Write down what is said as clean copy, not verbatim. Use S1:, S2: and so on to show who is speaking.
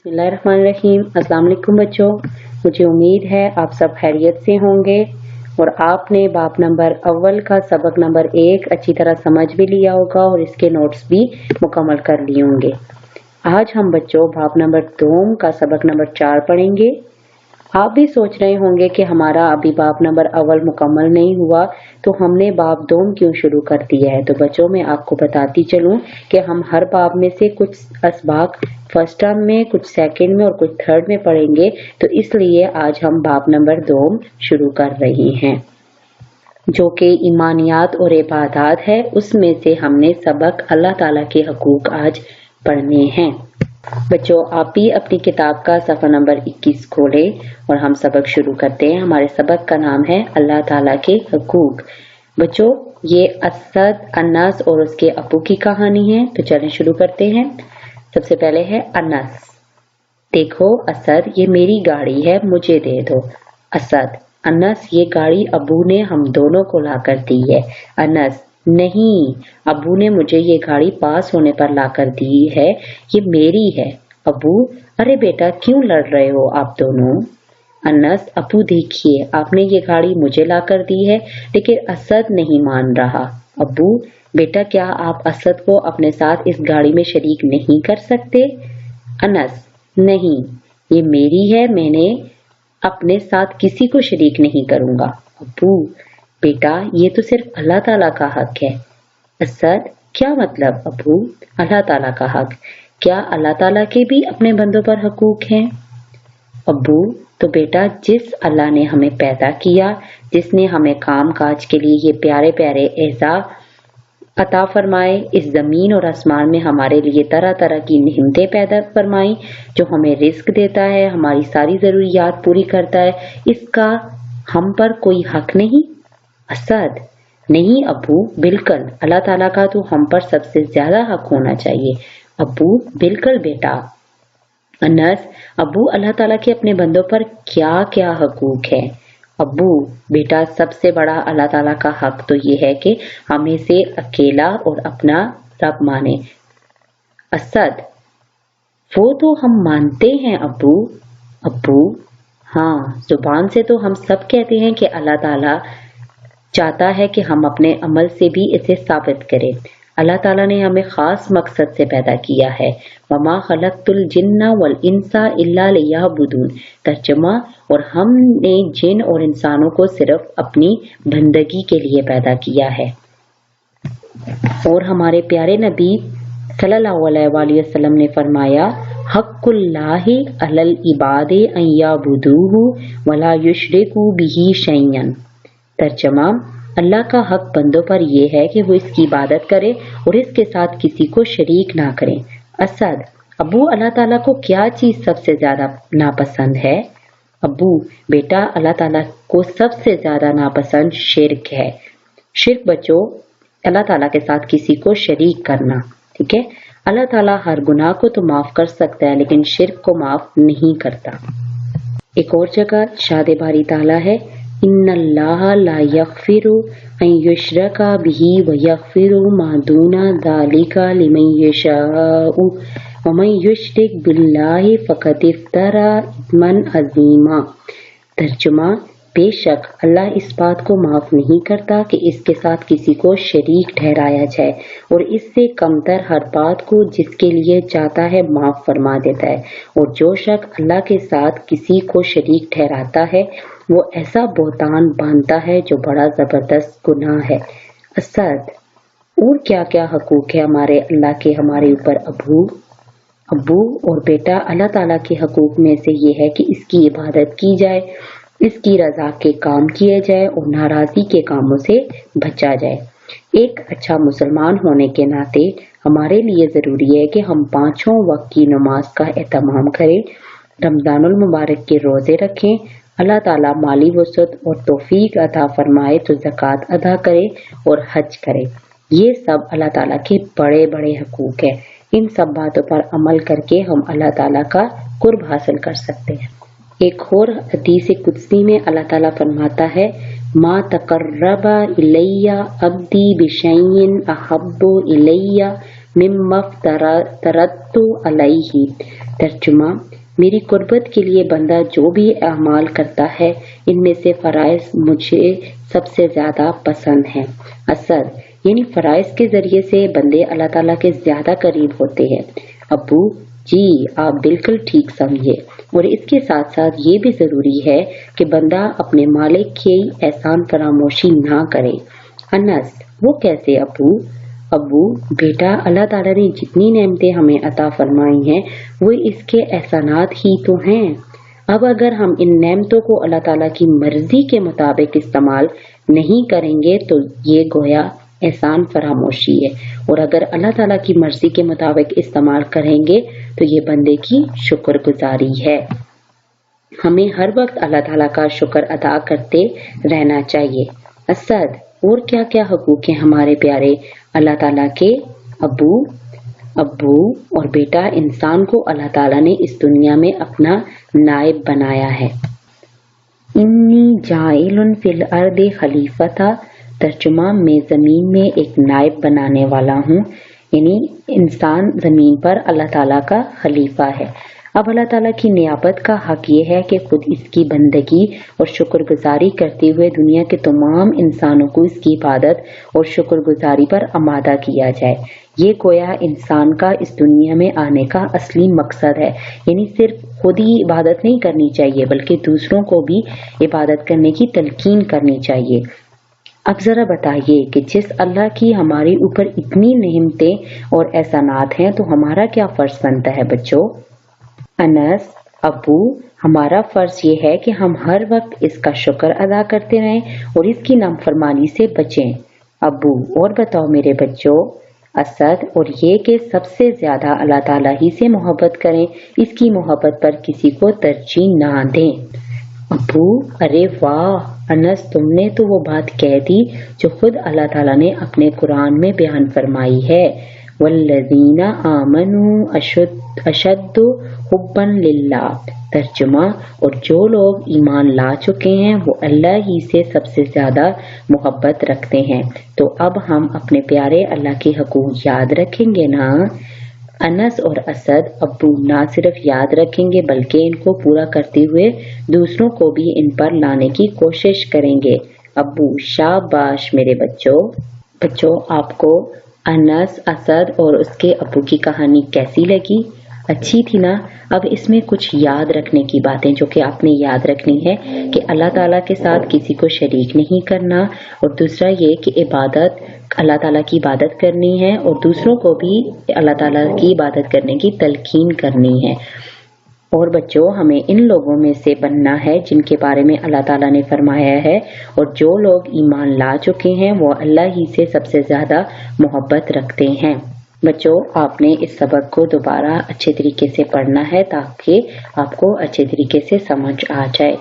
S1: बिस्मिल्लाहिर्रहमानिर्रहीम। अस्सलाम वालेकुम बच्चों, मुझे उम्मीद है आप सब खैरियत से होंगे और आपने बाप नंबर अव्वल का सबक नंबर 1 अच्छी तरह समझ भी लिया होगा और इसके नोट्स भी मुकम्मल कर लिए होंगे। आज हम बच्चों बाप नंबर 2 का सबक नंबर 4 पढ़ेंगे। आप भी सोच रहे होंगे कि हमारा अभी बाप नंबर अव्वल मुकम्मल नहीं हुआ तो हमने बाप 2 क्यों शुरू कर दिया है। तो बच्चों मैं आपको बताती चलूं कि हम हर बाब में से कुछ असबाक फर्स्ट टर्म में, कुछ सेकंड में और कुछ थर्ड में पढ़ेंगे, तो इसलिए आज हम बाप नंबर 2 शुरू कर रहे हैं जो कि ईमानियात और इबादत है। उसमें से हमने सबक अल्लाह ताला के हकूक आज पढ़ने हैं। बच्चों आप भी अपनी किताब का सफ़ा नंबर 21 खोलें और हम सबक शुरू करते हैं। हमारे सबक का नाम है अल्लाह ताला के हकूक। बच्चों ये असद, अनस और उसके अबू की कहानी है, तो चलें शुरू करते हैं। सबसे पहले है अनस। देखो असद, ये मेरी गाड़ी है, मुझे दे दो। असद, अनस, ये गाड़ी अबू ने हम दोनों को ला कर दी है। अनस, नहीं, अबू ने मुझे ये गाड़ी पास होने पर ला कर दी है, ये मेरी है। अबू, अरे बेटा क्यों लड़ रहे हो आप दोनों। अनस, अबू देखिए आपने ये गाड़ी मुझे ला कर दी है, लेकिन असद नहीं मान रहा। अबू, बेटा क्या आप असद को अपने साथ इस गाड़ी में शरीक नहीं कर सकते। अनस, नहीं, ये मेरी है, मैंने अपने साथ किसी को शरीक नहीं करूंगा। अबू, बेटा ये तो सिर्फ अल्लाह ताला का हक है। असद, क्या मतलब अबू अल्लाह ताला का हक, क्या अल्लाह ताला के भी अपने बंदों पर हकूक हैं। अबू, तो बेटा जिस अल्लाह ने हमें पैदा किया, जिसने हमें काम काज के लिए ये प्यारे प्यारे एज़ा अता फरमाए, इस जमीन और आसमान में हमारे लिए तरह तरह की निहमतें पैदा फरमाई, जो हमें रिस्क देता है, हमारी सारी जरूरियात पूरी करता है, इसका हम पर कोई हक नहीं। असद, नहीं अबू, बिल्कुल अल्लाह ताला का तो हम पर सबसे ज्यादा हक होना चाहिए। अबू, बिल्कुल बेटा। अनस, अबू अल्लाह ताला के अपने बंदों पर क्या क्या हकूक है। अबू, बेटा सबसे बड़ा अल्लाह ताला का हक तो ये है कि हमें से अकेला और अपना रब माने। असद, वो तो हम मानते हैं अबू। अबू, हाँ, जुबान से तो हम सब कहते हैं कि अल्लाह ताला चाहता है कि हम अपने अमल से भी इसे साबित करें। अल्लाह ताला ने हमें खास मकसद से पैदा किया है। वमा खलक़तुल जिन्ना वल इंसा इल्ला लियअबुदून। तर्जुमा, और हमने जिन और इंसानों को सिर्फ अपनी बंदगी के लिए पैदा किया है। और हमारे प्यारे नबी सल्लल्लाहु अलैहि वसल्लम ने फरमाया, हक़्क़ुल्लाहि अलल इबादे अन यअबुदूहु वला युशरिकू बिही शैअन। तर्जमा, अल्लाह का हक बंदों पर यह है कि वो इसकी इबादत करे और इसके साथ किसी को शरीक ना करें। असद, अबू अल्लाह ताला को क्या चीज सबसे ज्यादा नापसंद है। अबू, बेटा अल्लाह ताला को सबसे ज्यादा नापसंद शिर्क है। शिर्क बच्चों अल्लाह ताला के साथ किसी को शरीक करना, ठीक है। अल्लाह ताला हर गुनाह को तो माफ कर सकता है लेकिन शिर्क को माफ नहीं करता। एक और जगह शाद बारी ताला है, इन्नल्लाह ला यग़फ़िरु अन युशरका बिही व यग़फ़िरु मा दूना ज़ालिका लिमन यशाउ व मन युशरिक बिल्लाहि फ़क़द इफ़्तरा इस्मन अज़ीमा। तर्जुमा, बेशक अल्लाह इस बात को माफ नहीं करता कि इसके साथ किसी को शरीक ठहराया जाए और इससे कमतर हर बात को जिसके लिए चाहता है माफ फरमा देता है, और जो शख्स अल्लाह के साथ किसी को शरीक ठहराता है वो ऐसा बोतान बांधता है जो बड़ा जबरदस्त गुनाह है। असद, और क्या क्या हकूक है हमारे अल्लाह के हमारे ऊपर। अबू और बेटा अल्लाह ताला के हकूक में से ये है कि इसकी इबादत की जाए, इसकी रजा के काम किए जाए और नाराजगी के कामों से बचा जाए। एक अच्छा मुसलमान होने के नाते हमारे लिए जरूरी है कि हम 5 वक्त की नमाज का एहतमाम करें, रमजानुल मुबारक के रोजे रखें, अल्लाह ताला माली वसअत और तौफीक अता फरमाए तो ज़कात अदा करे और हज करे। ये सब अल्लाह ताला के बड़े बड़े हकूक है। इन सब बातों पर अमल करके हम अल्लाह ताला का कुर्ब हासिल कर सकते हैं। एक और हदीस कुदसी में अल्लाह ताला फरमाता है, मा तक़र्रबा इलैया अब्दी बिशैइन अहब्बु इलैया मिम्मा फ़तरतु अलैहि। तर्जुमा, میری قربت کے لیے بندہ جو بھی اعمال کرتا ہے ان میں سے فرائض مجھے سب سے زیادہ پسند ہیں۔ اسد یعنی فرائض کے ذریعے سے بندے اللہ تعالیٰ کے زیادہ قریب ہوتے ہیں۔ ابو جی آپ بالکل ٹھیک سمجھے، اور اس کے ساتھ ساتھ یہ بھی ضروری ہے کہ بندہ اپنے مالک کی احسان فراموشی نہ کرے۔ انس وہ کیسے ابو؟ ابو بیٹا اللہ تعالیٰ نے جتنی نعمتیں ہمیں عطا فرمائی ہیں وہ اس کے احسانات ہی تو ہیں۔ اب اگر ہم ان نعمتوں کو اللہ تعالیٰ کی مرضی کے مطابق استعمال نہیں کریں گے تو یہ گویا احسان فراموشی ہے، اور اگر اللہ تعالیٰ کی مرضی کے مطابق استعمال کریں گے تو یہ بندے کی شکر گزاری ہے۔ ہمیں ہر وقت اللہ تعالیٰ کا شکر ادا کرتے رہنا چاہیے۔ اسد اور کیا کیا حقوق ہیں ہمارے پیارے اللہ تعالیٰ کے؟ ابو اور بیٹا انسان کو اللہ تعالیٰ نے اس دنیا میں اپنا نائب بنایا ہے۔ انی جاعل فی الارض خلیفۃ، ترجمہ میں زمین میں ایک نائب بنانے والا ہوں، یعنی انسان زمین پر اللہ تعالیٰ کا خلیفہ ہے۔ اب اللہ تعالیٰ کی نیابت کا حق یہ ہے کہ خود اس کی بندگی اور شکر گزاری کرتے ہوئے دنیا کے تمام انسانوں کو اس کی عبادت اور شکر گزاری پر آمادہ کیا جائے۔ یہ گویا انسان کا اس دنیا میں آنے کا اصلی مقصد ہے، یعنی صرف خود ہی عبادت نہیں کرنی چاہیے بلکہ دوسروں کو بھی عبادت کرنے کی تلقین کرنی چاہیے۔ اب ذرا بتائیے کہ جس اللہ کی ہمارے اوپر اتنی نعمتیں اور احسانات ہیں تو ہمارا کیا فرض بنتا ہے بچوں؟ انس ابو ہمارا فرض یہ ہے کہ ہم ہر وقت اس کا شکر ادا کرتے رہیں اور اس کی نافرمانی سے بچیں۔ ابو اور بتاؤ میرے بچوں؟ اسد اور یہ کہ سب سے زیادہ اللہ تعالیٰ ہی سے محبت کریں، اس کی محبت پر کسی کو ترجیح نہ دیں۔ ابو ارے واہ انس، تم نے تو وہ بات کہہ دی جو خود اللہ تعالیٰ نے اپنے قرآن میں بیان فرمائی ہے، والذین آمنوا اشد حبا للہ، ترجمہ اور جو لوگ ایمان لا چکے ہیں وہ اللہ ہی سے سب سے زیادہ محبت رکھتے ہیں۔ تو اب ہم اپنے پیارے اللہ کے حقوق یاد رکھیں گے نا؟ انس اور اسد ابو نہ صرف یاد رکھیں گے بلکہ ان کو پورا کرتے ہوئے دوسروں کو بھی ان پر لانے کی کوشش کریں گے۔ ابو شاباش میرے بچوں آپ کو انس، اسد اور اس کے ابو کی کہانی کیسی لگی؟ اچھی تھی نا؟ اب اس میں کچھ یاد رکھنے کی باتیں جو کہ آپ نے یاد رکھنی ہے کہ اللہ تعالیٰ کے ساتھ کسی کو شریک نہیں کرنا، اور دوسرا یہ کہ عبادت اللہ تعالیٰ کی عبادت کرنی ہے اور دوسروں کو بھی اللہ تعالیٰ کی عبادت کرنے کی تلقین کرنی ہے۔ اور بچوں ہمیں ان لوگوں میں سے بننا ہے جن کے بارے میں اللہ تعالیٰ نے فرمایا ہے، اور جو لوگ ایمان لا چکے ہیں وہ اللہ ہی سے سب سے زیادہ محبت رکھتے ہیں۔ بچوں آپ نے اس سبق کو دوبارہ اچھے طریقے سے پڑھنا ہے تاکہ آپ کو اچھے طریقے سے سمجھ آ جائے۔